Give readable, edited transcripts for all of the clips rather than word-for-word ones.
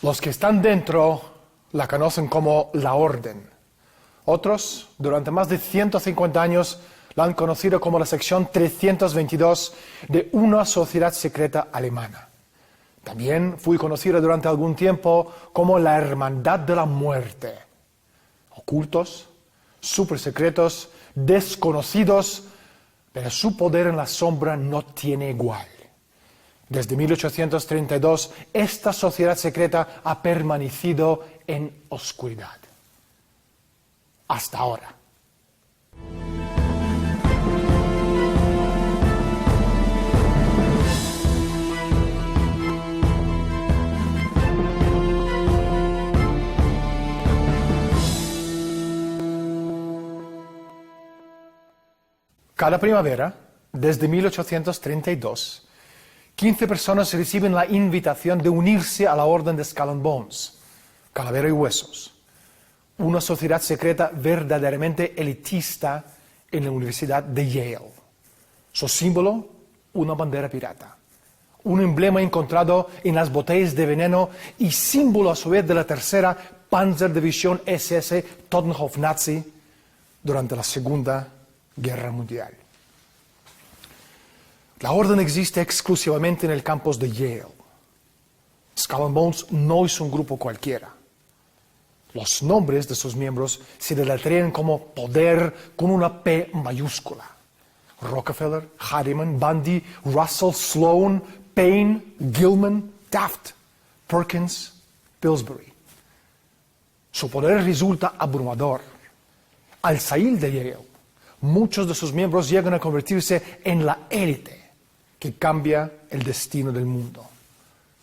Los que están dentro la conocen como la Orden. Otros, durante más de 150 años, la han conocido como la sección 322 de una sociedad secreta alemana. También fue conocida durante algún tiempo como la Hermandad de la Muerte. Ocultos, supersecretos, desconocidos, pero su poder en la sombra no tiene igual. Desde 1832, esta sociedad secreta ha permanecido en oscuridad. Hasta ahora. Cada primavera, desde 1832, 15 personas reciben la invitación de unirse a la Orden de Skull and Bones, Calavera y Huesos, una sociedad secreta verdaderamente elitista en la Universidad de Yale. Su símbolo, una bandera pirata, un emblema encontrado en las botellas de veneno y símbolo a su vez de la tercera Panzerdivisión SS Totenhof Nazi durante la Segunda Guerra Mundial. La orden existe exclusivamente en el campus de Yale. Skull and Bones no es un grupo cualquiera. Los nombres de sus miembros se deletrean como poder con una P mayúscula. Rockefeller, Harriman, Bundy, Russell, Sloan, Payne, Gilman, Taft, Perkins, Pillsbury. Su poder resulta abrumador. Al salir de Yale, muchos de sus miembros llegan a convertirse en la élite que cambia el destino del mundo.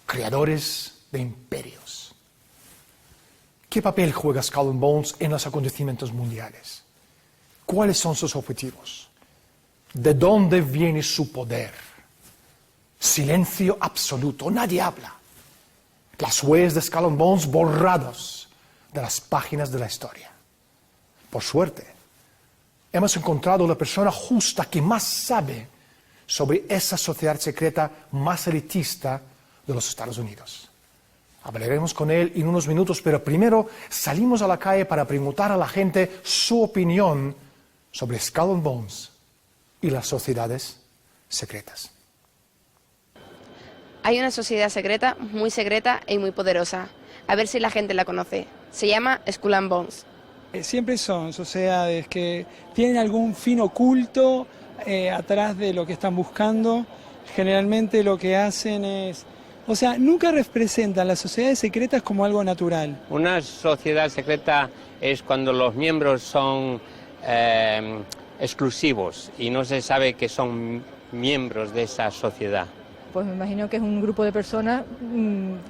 Creadores de imperios. ¿Qué papel juega Skull and Bones en los acontecimientos mundiales? ¿Cuáles son sus objetivos? ¿De dónde viene su poder? Silencio absoluto, nadie habla. Las huellas de Skull and Bones borrados de las páginas de la historia. Por suerte, hemos encontrado la persona justa que más sabe sobre esa sociedad secreta más elitista de los Estados Unidos. Hablaremos con él en unos minutos, pero primero salimos a la calle para preguntar a la gente su opinión sobre Skull and Bones y las sociedades secretas. Hay una sociedad secreta y muy poderosa. A ver si la gente la conoce. Se llama Skull and Bones. Siempre son sociedades que tienen algún fin oculto atrás de lo que están buscando. Generalmente lo que hacen es... O sea, nunca representan las sociedades secretas como algo natural. Una sociedad secreta es cuando los miembros son exclusivos y no se sabe que son miembros de esa sociedad. Pues me imagino que es un grupo de personas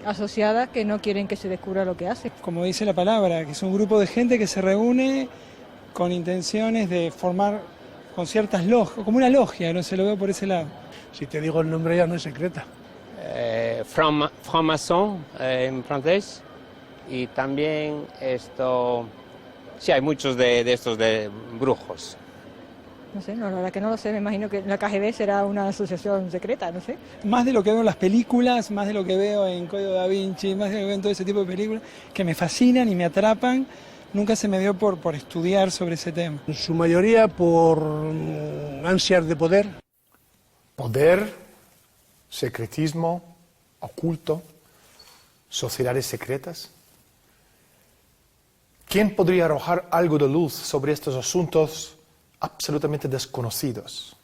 asociadas que no quieren que se descubra lo que hacen. Como dice la palabra, que es un grupo de gente que se reúne con intenciones de formar con ciertas logias, como una logia, no se lo veo por ese lado. Si te digo el nombre ya no es secreta. Franc-maçon en francés, y también esto, sí, hay muchos de estos de brujos. No sé, no, la verdad que no lo sé, me imagino que la KGB será una asociación secreta, no sé. Más de lo que veo en las películas, más de lo que veo en Código Da Vinci, más de lo que veo en todo ese tipo de películas, que me fascinan y me atrapan, nunca se me dio por estudiar sobre ese tema. En su mayoría por ansias de poder. Poder, secretismo, oculto, sociedades secretas. ¿Quién podría arrojar algo de luz sobre estos asuntos absolutamente desconocidos?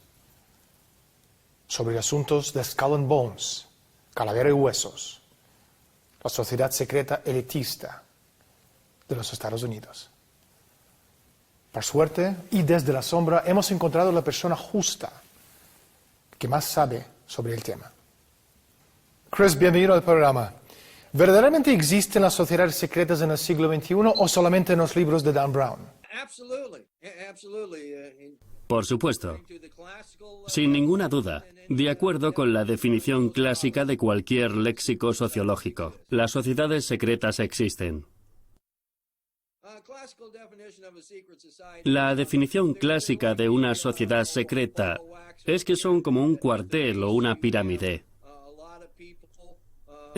Sobre asuntos de Skull and Bones, Calavera y Huesos, la sociedad secreta elitista de los Estados Unidos. Por suerte, y desde la sombra, hemos encontrado la persona justa que más sabe sobre el tema. Chris, bienvenido al programa. ¿Verdaderamente existen las sociedades secretas en el siglo XXI o solamente en los libros de Dan Brown? Por supuesto. Sin ninguna duda. De acuerdo con la definición clásica de cualquier léxico sociológico, las sociedades secretas existen. La definición clásica de una sociedad secreta es que son como un cuartel o una pirámide.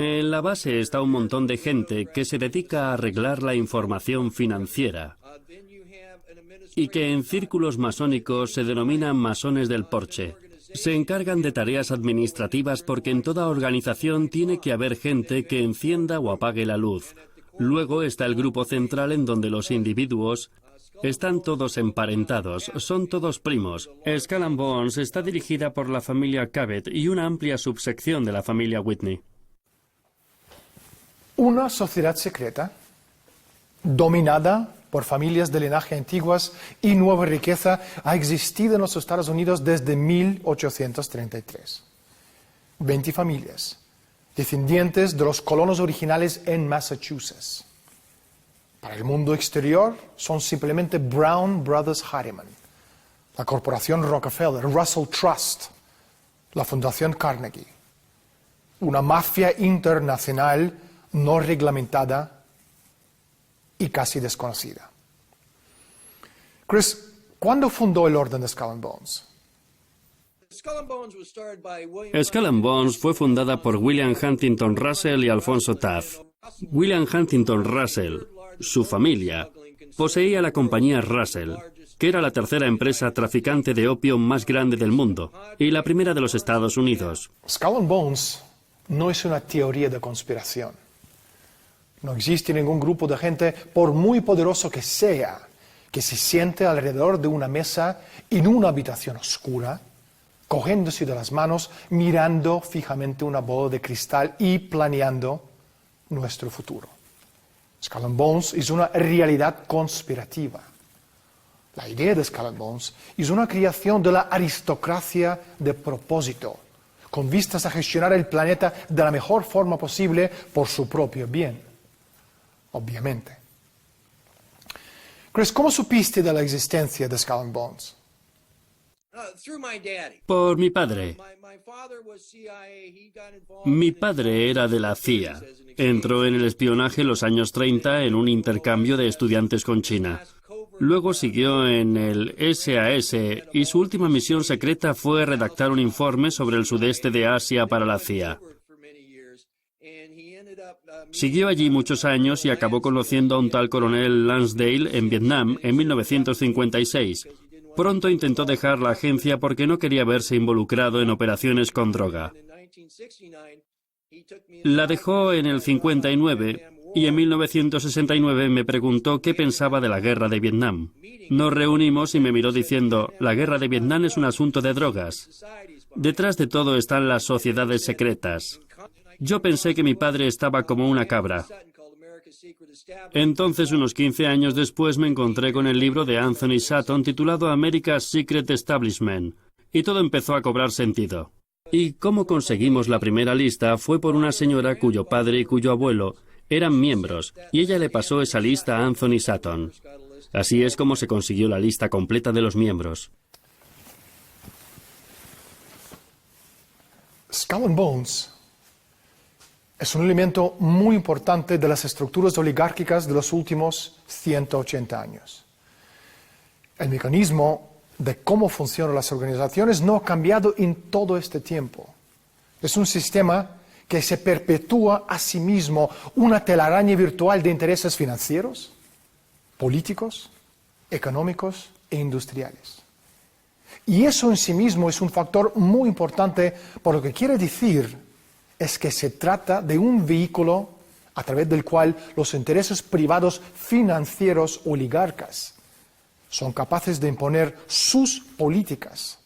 En la base está un montón de gente que se dedica a arreglar la información financiera y que en círculos masónicos se denominan masones del porche. Se encargan de tareas administrativas porque en toda organización tiene que haber gente que encienda o apague la luz. Luego está el grupo central en donde los individuos están todos emparentados, son todos primos. Skull and Bones está dirigida por la familia Cabot y una amplia subsección de la familia Whitney. Una sociedad secreta dominada por familias de linaje antiguas y nueva riqueza ha existido en los Estados Unidos desde 1833. 20 familias, descendientes de los colonos originales en Massachusetts. Para el mundo exterior son simplemente Brown Brothers Harriman, la Corporación Rockefeller, Russell Trust, la Fundación Carnegie, una mafia internacional no reglamentada y casi desconocida. Chris, ¿cuándo fundó el Orden de Skull and Bones? Skull and Bones fue fundada por William Huntington Russell y Alfonso Taft. William Huntington Russell, su familia, poseía la compañía Russell, que era la tercera empresa traficante de opio más grande del mundo y la primera de los Estados Unidos. Skull and Bones no es una teoría de conspiración. No existe ningún grupo de gente, por muy poderoso que sea, que se siente alrededor de una mesa en una habitación oscura, cogiéndose de las manos, mirando fijamente una bola de cristal y planeando nuestro futuro. Skull and Bones es una realidad conspirativa. La idea de Skull and Bones es una creación de la aristocracia de propósito, con vistas a gestionar el planeta de la mejor forma posible por su propio bien. Obviamente. Chris, ¿cómo supiste de la existencia de Skull and Bones? Por mi padre. Mi padre era de la CIA. Entró en el espionaje en los años 30 en un intercambio de estudiantes con China. Luego siguió en el SAS y su última misión secreta fue redactar un informe sobre el sudeste de Asia para la CIA. Siguió allí muchos años y acabó conociendo a un tal coronel Lansdale en Vietnam en 1956. Pronto intentó dejar la agencia porque no quería verse involucrado en operaciones con droga. La dejó en el 59 y en 1969 me preguntó qué pensaba de la guerra de Vietnam. Nos reunimos y me miró diciendo, la guerra de Vietnam es un asunto de drogas. Detrás de todo están las sociedades secretas. Yo pensé que mi padre estaba como una cabra. Entonces, unos 15 años después, me encontré con el libro de Anthony Sutton titulado America's Secret Establishment, y todo empezó a cobrar sentido. Y cómo conseguimos la primera lista fue por una señora cuyo padre y cuyo abuelo eran miembros, y ella le pasó esa lista a Anthony Sutton. Así es como se consiguió la lista completa de los miembros. Skull and Bones es un elemento muy importante de las estructuras oligárquicas de los últimos 180 años. El mecanismo de cómo funcionan las organizaciones no ha cambiado en todo este tiempo. Es un sistema que se perpetúa a sí mismo, una telaraña virtual de intereses financieros, políticos, económicos e industriales. Y eso en sí mismo es un factor muy importante, por lo que quiere decir es que se trata de un vehículo a través del cual los intereses privados financieros oligarcas son capaces de imponer sus políticas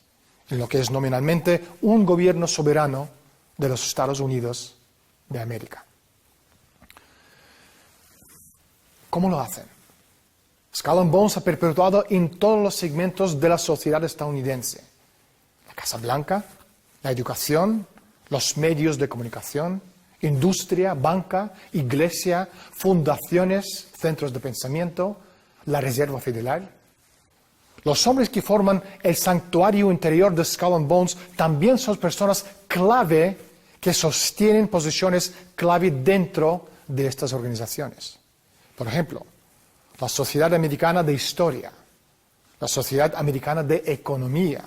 en lo que es nominalmente un gobierno soberano de los Estados Unidos de América. ¿Cómo lo hacen? Skull and Bones ha perpetuado en todos los segmentos de la sociedad estadounidense. La Casa Blanca, la educación, los medios de comunicación, industria, banca, iglesia, fundaciones, centros de pensamiento, la Reserva Federal. Los hombres que forman el santuario interior de Skull and Bones también son personas clave que sostienen posiciones clave dentro de estas organizaciones. Por ejemplo, la Sociedad Americana de Historia, la Sociedad Americana de Economía,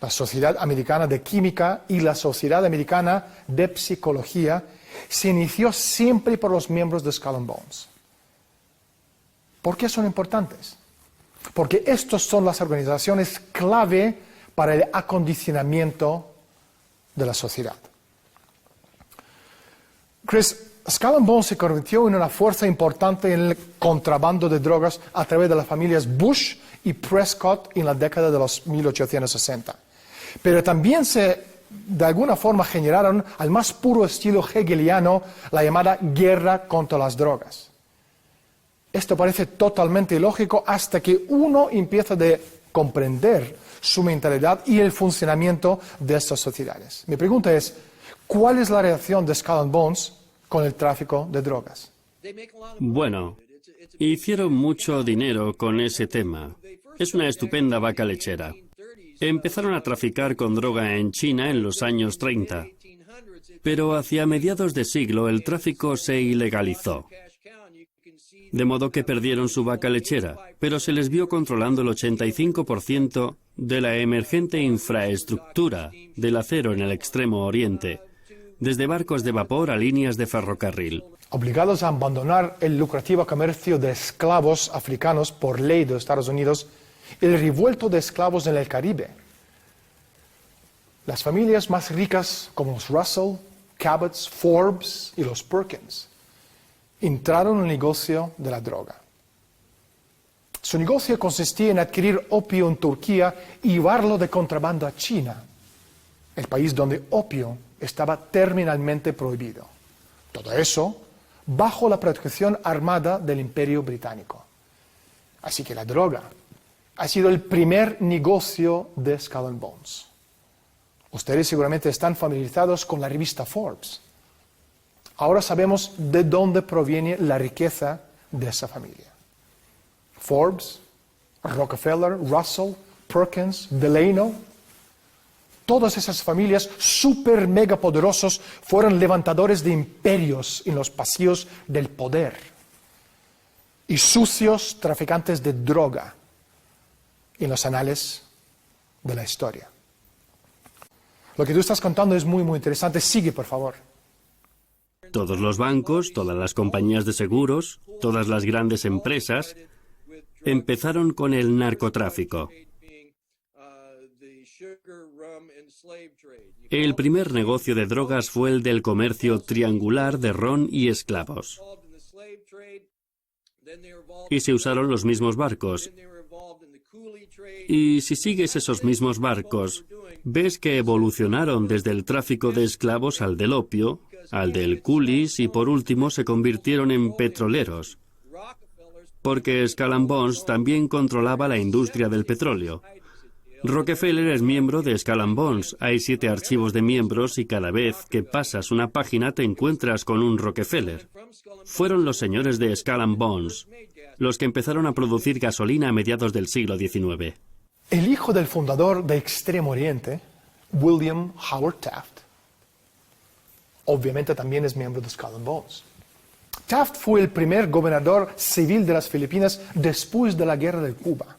la Sociedad Americana de Química y la Sociedad Americana de Psicología se inició siempre por los miembros de Skull and Bones. ¿Por qué son importantes? Porque estas son las organizaciones clave para el acondicionamiento de la sociedad. Chris, Skull and Bones se convirtió en una fuerza importante en el contrabando de drogas a través de las familias Bush y Prescott en la década de los 1860. Pero también de alguna forma generaron al más puro estilo hegeliano la llamada guerra contra las drogas. Esto parece totalmente ilógico hasta que uno empieza a comprender su mentalidad y el funcionamiento de estas sociedades. Mi pregunta es, ¿cuál es la reacción de Skull and Bones con el tráfico de drogas? Bueno, hicieron mucho dinero con ese tema. Es una estupenda vaca lechera. Empezaron a traficar con droga en China en los años 30. Pero hacia mediados de siglo el tráfico se ilegalizó. De modo que perdieron su vaca lechera, pero se les vio controlando el 85% de la emergente infraestructura del acero en el Extremo Oriente, desde barcos de vapor a líneas de ferrocarril. Obligados a abandonar el lucrativo comercio de esclavos africanos por ley de Estados Unidos, el revuelto de esclavos en el Caribe. Las familias más ricas, como los Russell, Cabots, Forbes y los Perkins, entraron en el negocio de la droga. Su negocio consistía en adquirir opio en Turquía y llevarlo de contrabando a China, el país donde opio estaba terminalmente prohibido. Todo eso bajo la protección armada del Imperio Británico. Así que la droga ha sido el primer negocio de Skull and Bones. Ustedes seguramente están familiarizados con la revista Forbes. Ahora sabemos de dónde proviene la riqueza de esa familia. Forbes, Rockefeller, Russell, Perkins, Delano, todas esas familias súper mega poderosos fueron levantadores de imperios en los pasillos del poder y sucios traficantes de droga en los anales de la historia. Lo que tú estás contando es muy, muy interesante. Sigue, por favor. Todos los bancos, todas las compañías de seguros, todas las grandes empresas empezaron con el narcotráfico. El primer negocio de drogas fue el del comercio triangular de ron y esclavos. Y se usaron los mismos barcos. Y si sigues esos mismos barcos, ves que evolucionaron desde el tráfico de esclavos al del opio, al del coolies y por último se convirtieron en petroleros. Porque Skull and Bones también controlaba la industria del petróleo. Rockefeller es miembro de Skull and Bones. Hay 7 archivos de miembros y cada vez que pasas una página te encuentras con un Rockefeller. Fueron los señores de Skull and Bones los que empezaron a producir gasolina a mediados del siglo XIX. El hijo del fundador de Extremo Oriente, William Howard Taft, obviamente también es miembro de Skull and Bones. Taft fue el primer gobernador civil de las Filipinas después de la guerra de Cuba.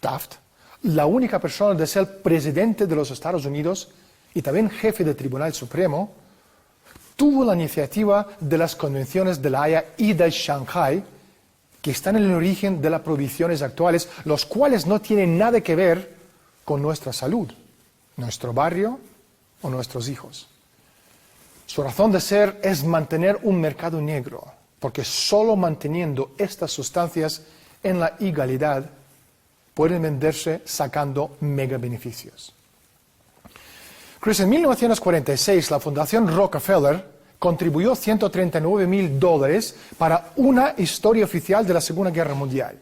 Taft, la única persona de ser presidente de los Estados Unidos y también jefe del Tribunal Supremo, tuvo la iniciativa de las convenciones de La Haya y de Shanghái, que están en el origen de las prohibiciones actuales, los cuales no tienen nada que ver con nuestra salud, nuestro barrio o nuestros hijos. Su razón de ser es mantener un mercado negro, porque solo manteniendo estas sustancias en la ilegalidad pueden venderse sacando mega beneficios. Chris, en 1946 la Fundación Rockefeller contribuyó $139,000 para una historia oficial de la Segunda Guerra Mundial.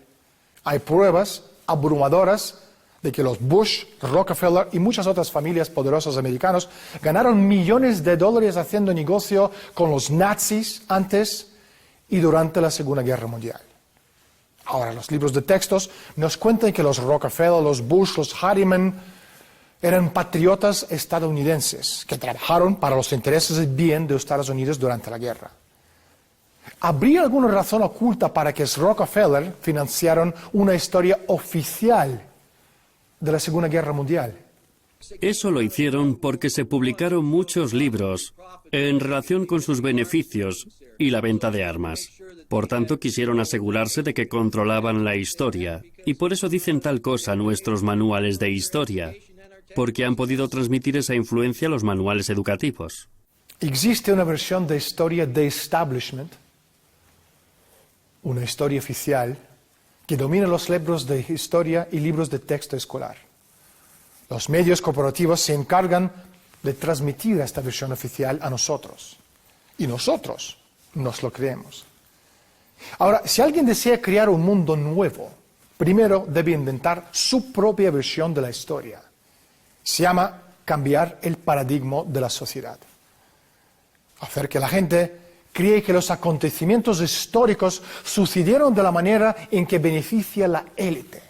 Hay pruebas abrumadoras de que los Bush, Rockefeller y muchas otras familias poderosas americanas ganaron millones de dólares haciendo negocio con los nazis antes y durante la Segunda Guerra Mundial. Ahora, los libros de textos nos cuentan que los Rockefeller, los Bush, los Harriman eran patriotas estadounidenses que trabajaron para los intereses del bien de Estados Unidos durante la guerra. ¿Habría alguna razón oculta para que los Rockefeller financiaran una historia oficial de la Segunda Guerra Mundial? Eso lo hicieron porque se publicaron muchos libros en relación con sus beneficios y la venta de armas. Por tanto, quisieron asegurarse de que controlaban la historia, y por eso dicen tal cosa nuestros manuales de historia, porque han podido transmitir esa influencia a los manuales educativos. Existe una versión de historia de establishment, una historia oficial, que domina los libros de historia y libros de texto escolar. Los medios corporativos se encargan de transmitir esta versión oficial a nosotros. Y nosotros nos lo creemos. Ahora, si alguien desea crear un mundo nuevo, primero debe inventar su propia versión de la historia. Se llama cambiar el paradigma de la sociedad. Hacer que la gente cree que los acontecimientos históricos sucedieron de la manera en que beneficia la élite.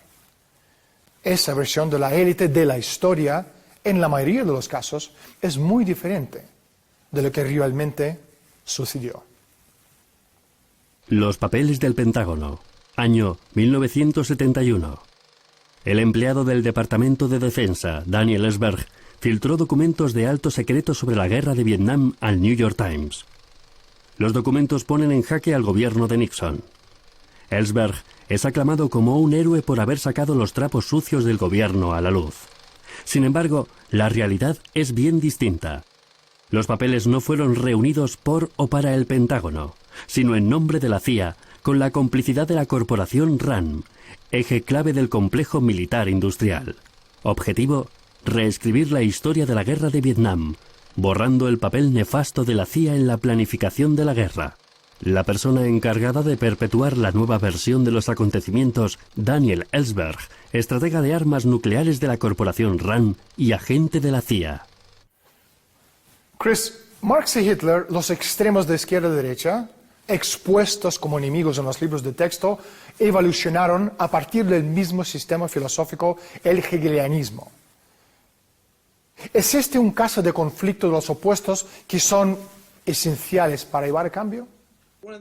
Esa versión de la élite de la historia, en la mayoría de los casos, es muy diferente de lo que realmente sucedió. Los papeles del Pentágono, año 1971. El empleado del Departamento de Defensa, Daniel Ellsberg, filtró documentos de alto secreto sobre la guerra de Vietnam al New York Times. Los documentos ponen en jaque al gobierno de Nixon. Ellsberg es aclamado como un héroe por haber sacado los trapos sucios del gobierno a la luz. Sin embargo, la realidad es bien distinta. Los papeles no fueron reunidos por o para el Pentágono, sino en nombre de la CIA, con la complicidad de la corporación RAND, eje clave del complejo militar industrial. Objetivo: reescribir la historia de la guerra de Vietnam, borrando el papel nefasto de la CIA en la planificación de la guerra. La persona encargada de perpetuar la nueva versión de los acontecimientos, Daniel Ellsberg, estratega de armas nucleares de la corporación RAND y agente de la CIA. Chris, Marx y Hitler, los extremos de izquierda y derecha, expuestos como enemigos en los libros de texto, evolucionaron a partir del mismo sistema filosófico, el hegelianismo. ¿Es este un caso de conflicto de los opuestos que son esenciales para llevar a cambio?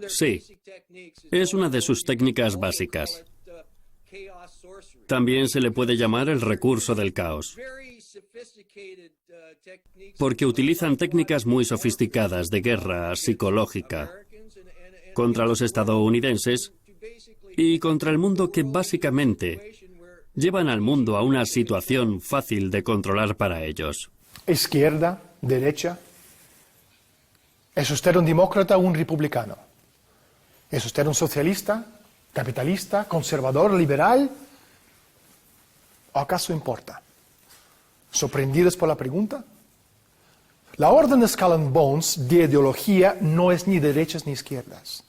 Sí, es una de sus técnicas básicas. También se le puede llamar el recurso del caos, porque utilizan técnicas muy sofisticadas de guerra psicológica contra los estadounidenses y contra el mundo que básicamente llevan al mundo a una situación fácil de controlar para ellos. Izquierda, derecha. ¿Es usted un demócrata o un republicano? ¿Es usted un socialista, capitalista, conservador, liberal? ¿O acaso importa? ¿Sorprendidos por la pregunta? La orden de Skull and Bones de ideología no es ni derechas ni izquierdas.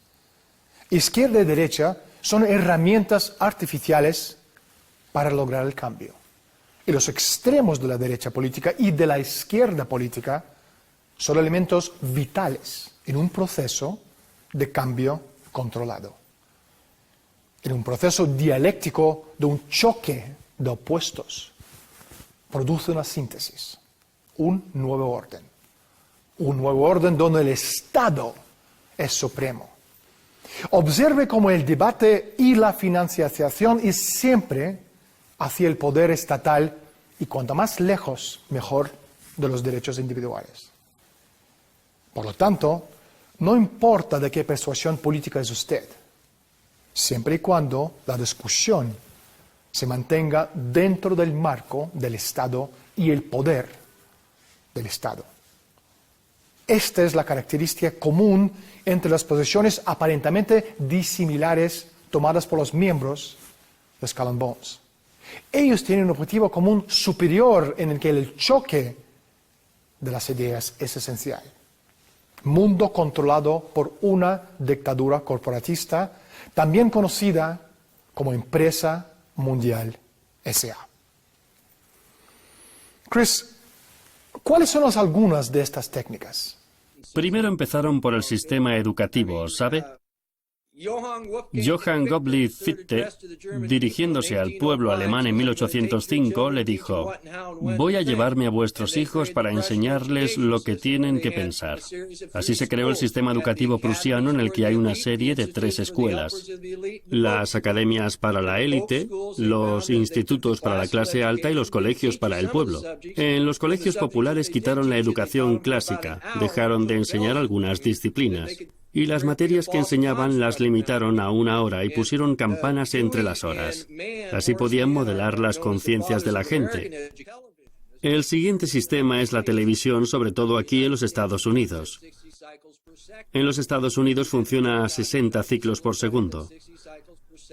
Izquierda y derecha son herramientas artificiales para lograr el cambio. Y los extremos de la derecha política y de la izquierda política son elementos vitales en un proceso de cambio controlado. En un proceso dialéctico de un choque de opuestos, produce una síntesis, un nuevo orden. Un nuevo orden donde el Estado es supremo. Observe cómo el debate y la financiación es siempre hacia el poder estatal y cuanto más lejos, mejor, de los derechos individuales. Por lo tanto, no importa de qué persuasión política es usted, siempre y cuando la discusión se mantenga dentro del marco del Estado y el poder del Estado. Esta es la característica común entre las posiciones aparentemente disimilares tomadas por los miembros de Skull and Bones. Ellos tienen un objetivo común superior en el que el choque de las ideas es esencial. Mundo controlado por una dictadura corporatista, también conocida como Empresa Mundial S.A. Chris, ¿cuáles son algunas de estas técnicas? Primero empezaron por el sistema educativo, ¿sabe? Johann Gottlieb Fichte, dirigiéndose al pueblo alemán en 1805, le dijo: «Voy a llevarme a vuestros hijos para enseñarles lo que tienen que pensar». Así se creó el sistema educativo prusiano, en el que hay una serie de 3 escuelas: las academias para la élite, los institutos para la clase alta y los colegios para el pueblo. En los colegios populares quitaron la educación clásica, dejaron de enseñar algunas disciplinas, y las materias que enseñaban las limitaron a 1 hora y pusieron campanas entre las horas. Así podían modelar las conciencias de la gente. El siguiente sistema es la televisión, sobre todo aquí en los Estados Unidos. En los Estados Unidos funciona a 60 ciclos por segundo.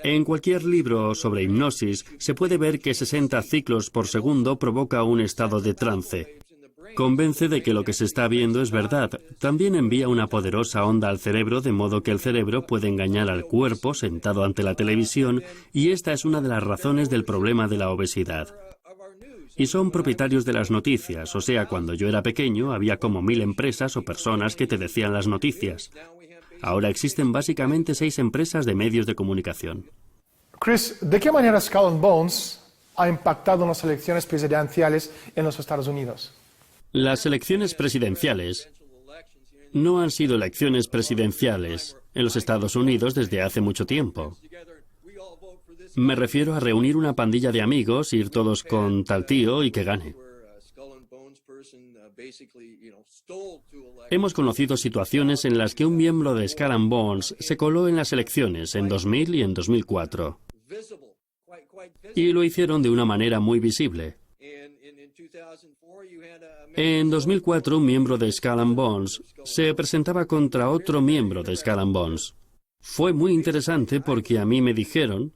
En cualquier libro sobre hipnosis se puede ver que 60 ciclos por segundo provoca un estado de trance. Convence de que lo que se está viendo es verdad. También envía una poderosa onda al cerebro, de modo que el cerebro puede engañar al cuerpo sentado ante la televisión, y esta es una de las razones del problema de la obesidad. Y son propietarios de las noticias, o sea, cuando yo era pequeño había como 1000 empresas o personas que te decían las noticias. Ahora existen básicamente 6 empresas de medios de comunicación. Chris, ¿de qué manera Skull and Bones ha impactado en las elecciones presidenciales en los Estados Unidos? Las elecciones presidenciales no han sido elecciones presidenciales en los Estados Unidos desde hace mucho tiempo. Me refiero a reunir una pandilla de amigos, ir todos con tal tío y que gane. Hemos conocido situaciones en las que un miembro de Skull and Bones se coló en las elecciones en 2000 y en 2004. Y lo hicieron de una manera muy visible. En 2004, un miembro de Skull and Bones se presentaba contra otro miembro de Skull and Bones. Fue muy interesante porque a mí me dijeron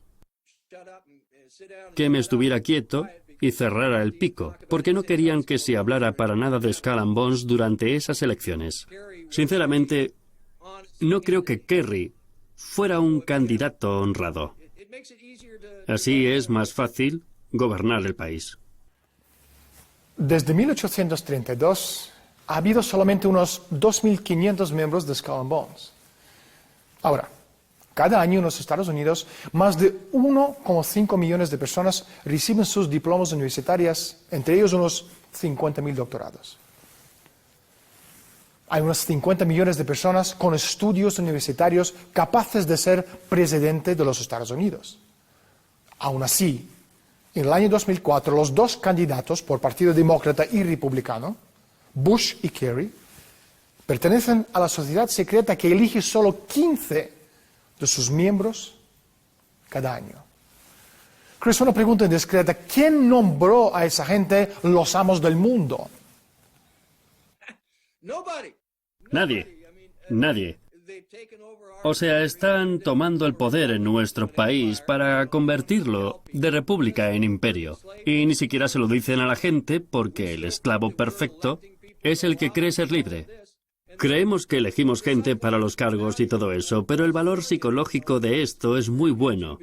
que me estuviera quieto y cerrara el pico, porque no querían que se hablara para nada de Skull and Bones durante esas elecciones. Sinceramente, no creo que Kerry fuera un candidato honrado. Así es más fácil gobernar el país. Desde 1832 ha habido solamente unos 2.500 miembros de Skull and Bones. Ahora, cada año en los Estados Unidos, más de 1,5 millones de personas reciben sus diplomas universitarios, entre ellos unos 50.000 doctorados. Hay unos 50 millones de personas con estudios universitarios capaces de ser presidente de los Estados Unidos. Aún así, en el año 2004, los 2 candidatos por Partido Demócrata y Republicano, Bush y Kerry, pertenecen a la sociedad secreta que elige solo 15 de sus miembros cada año. Chris, una pregunta indiscreta: ¿quién nombró a esa gente los amos del mundo? Nadie. O sea, están tomando el poder en nuestro país para convertirlo de república en imperio. Y ni siquiera se lo dicen a la gente, porque el esclavo perfecto es el que cree ser libre. Creemos que elegimos gente para los cargos y todo eso, pero el valor psicológico de esto es muy bueno.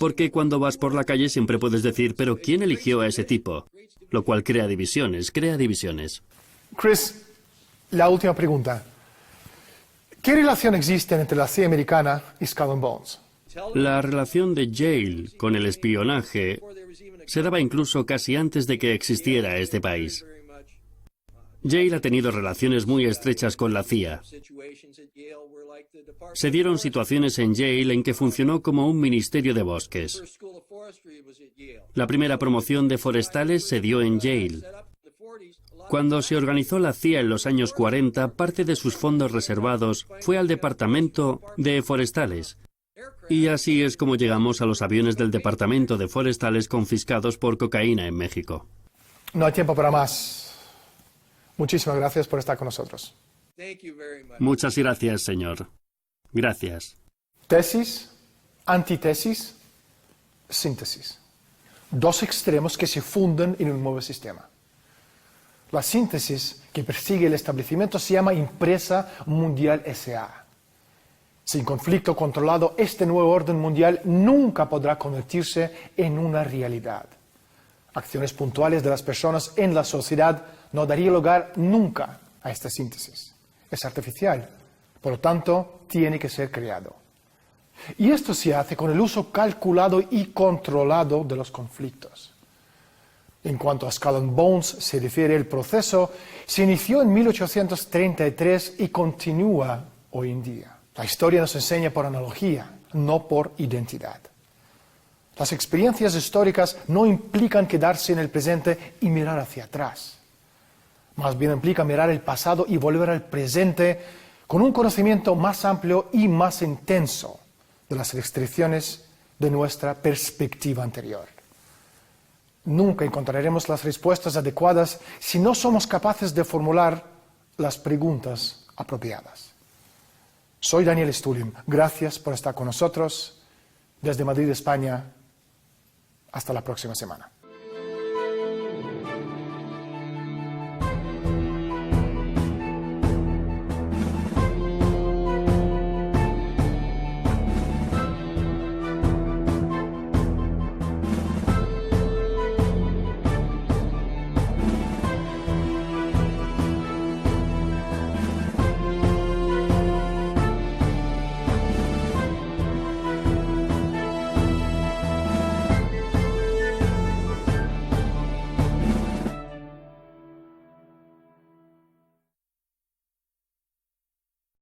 Porque cuando vas por la calle siempre puedes decir: ¿pero quién eligió a ese tipo? Lo cual crea divisiones. Chris, la última pregunta. ¿Qué relación existe entre la CIA americana y Skull and Bones? La relación de Yale con el espionaje se daba incluso casi antes de que existiera este país. Yale ha tenido relaciones muy estrechas con la CIA. Se dieron situaciones en Yale en que funcionó como un ministerio de bosques. La primera promoción de forestales se dio en Yale. Cuando se organizó la CIA en los años 40, parte de sus fondos reservados fue al Departamento de Forestales. Y así es como llegamos a los aviones del Departamento de Forestales confiscados por cocaína en México. No hay tiempo para más. Muchísimas gracias por estar con nosotros. Muchas gracias, señor. Gracias. Tesis, antítesis, síntesis. 2 extremos que se funden en un nuevo sistema. La síntesis que persigue el establecimiento se llama Empresa Mundial S.A. Sin conflicto controlado, este nuevo orden mundial nunca podrá convertirse en una realidad. Acciones puntuales de las personas en la sociedad no daría lugar nunca a esta síntesis. Es artificial, Por lo tanto, tiene que ser creado. Y esto se hace con el uso calculado y controlado de los conflictos. En cuanto a Skull and Bones se refiere, el proceso se inició en 1833 y continúa hoy en día. La historia nos enseña por analogía, no por identidad. Las experiencias históricas no implican quedarse en el presente y mirar hacia atrás. Más bien implica mirar el pasado y volver al presente con un conocimiento más amplio y más intenso de las restricciones de nuestra perspectiva anterior. Nunca encontraremos las respuestas adecuadas si no somos capaces de formular las preguntas apropiadas. Soy Daniel Stulin. Gracias por estar con nosotros. Desde Madrid, España. Hasta la próxima semana.